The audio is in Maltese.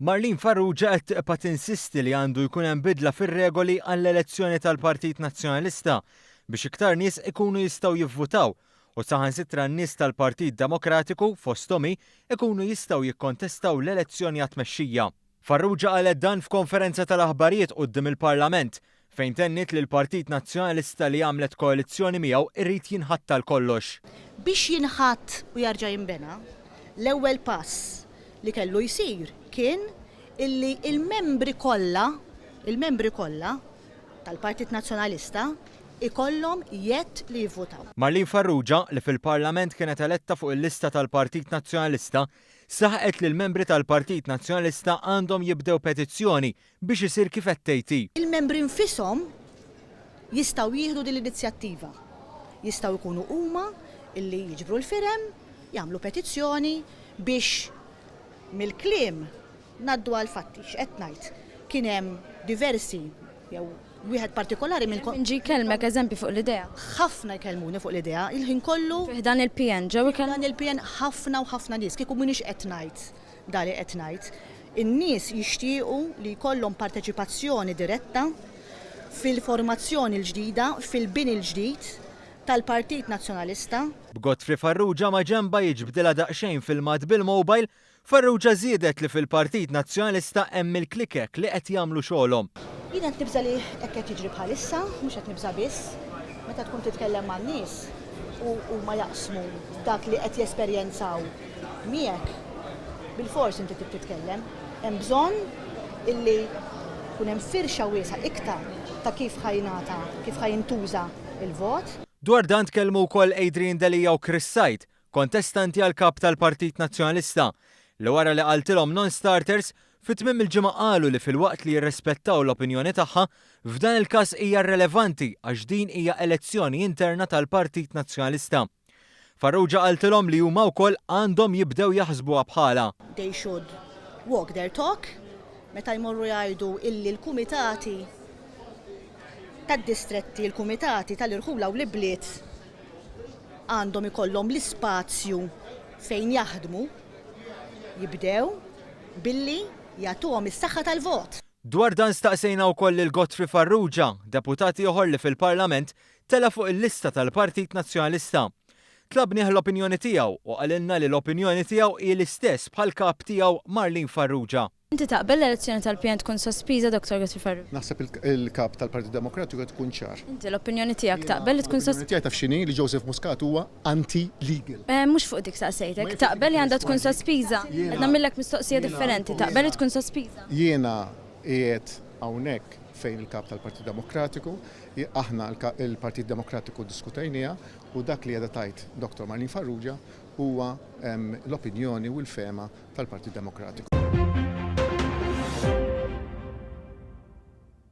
Marlin Farrugia qed tibqa' tinsisti li għandu jkun hemm bidla fir-regoli għall-elezzjoni tal-Partit Nazzjonalista biex iktar nies ikunu jistgħu jivvutaw u saħansitra n-nies tal-Partit Demokratiku fosthom ikunu jistgħu jikkontestaw l-elezzjoni għat-tmexxija. Farrugia qalet dan f'konferenza tal-aħbarijiet quddiem il-Parlament fejn tennit li l-Partit Nazzjonalista li għamlet koalizzjoni miegħu irrid jinħatt tal-kollox. Biex jinħatt u jarġa' jinbena, l-ewwel pass li kellu jsir kien illi il-membri kollha tal-Partit Nazzjonalista ikollhom jett li jivvotaw. Marlin Farrugia li fil-Parlament kienet eletta fuq il-lista tal-Partit Nazzjonalista saħqet li l-membri tal-Partit Nazzjonalista għandhom jibdew petizzjoni biex isir kif qed tgħid. Il-membri nfishom jistgħu jieħdu din l-inizjattiva. Jistgħu jkunu huma illi jiġbru l-firem, jagħmlu petizzjoni biex mill-kliem naddu għal fatti x'qed ngħid. Kien hemm diversi jew wieħed partikolari Nġi kelmek eżempju fuq l-idea. Ħafna jkellmuni fuq l-idea, il-ħin kollu. Dan il-PN ġew Dan il-PN ħafna u ħafna nies kieku m'iniex qed ngħid dali qed ngħid. In-nies jixtiequ li jkollhom parteċipazzjoni diretta fil-formazzjoni l-ġdida, fil-bini l-ġdid tal-Partit Nazzjonalista. B'Godfrey Farrugia ma ġenba jiġbdilha daqsxejn fil-mat bil-mobile, Farrugia żiedet li fil-Partit Nazzjonalista hemm il-klikek li qed jagħmlu xogħolhom. Jien qed nibża li hekk qed jiġri bħalissa, mhux qed nibża biss, meta tkun titkellem man-nies u ma jaqsmu dak li qed jesperjenzaw miegħek, bil-fors inti trid titkellem, hemm bżonn illi kun hemm firxa wiesa' iktar ta' kif ħajnata, kif ħajintuża il-vot. Dwar dan tkellmu wkoll Adrian Delija u Chris Said, kontestanti għal kap tal-Partit Nazzjonalista, li wara li qaltilhom non-starters fit-tmiem il-ġimgħa qalu li filwaqt li jirrispettaw l-opinjoni tagħha f'dan il-każ hija relevanti għax din hija elezzjoni interna tal-Partit Nazzjonalista. Farrugia qaltilhom li huma wkoll għandhom jibdew jaħsbuha bħala. They should walk their talk meta jmorru jgħidu illi l-kumitati tad-distretti, l-kumitati tal-irħula u l-ibliet għandhom ikollhom l-ispazju fejn jaħdmu, jibdew billi jagħtuhom is-saħħa tal-vot. Dwar dan staqsejna wkoll lil Godfrey Farrugia, deputati oħor li fil-Parlament tela fuq il-lista tal-Partit Nazzjonalista. Tlabnieh l-opinjoni tiegħu u qalilna li l-opinjoni tiegħu hi l-istess bħal kap tiegħu Marlin Farrugia. Inti taqbel l-elezzjoni tal-PN tkun sospiża, Dr. Godfrey Farrugia? Naħseb il-kap tal-Partit Demokratiku tkun ċar. Inti l-opinjoni tiegħek taqbel li tkun sospiża? L-opinjoni tiegħi taf x'inhi li Joseph Muscat huwa anti-legal. Mhux fuq dik saqsejtek, taqbel li għandha tkun sospiża. Qed nagħmilek mistoqsija differenti, taqbel li tkun sospiża. Jiena qiegħed hawnhekk fejn il-kap tal-Partit Demokratiku, aħna il-Partit Demokratiku diskutajnija u dak li qiegħda tajt Dr. Marlin Farrugia huwa l-opinjoni u l-fema tal-Partit Demokratiku.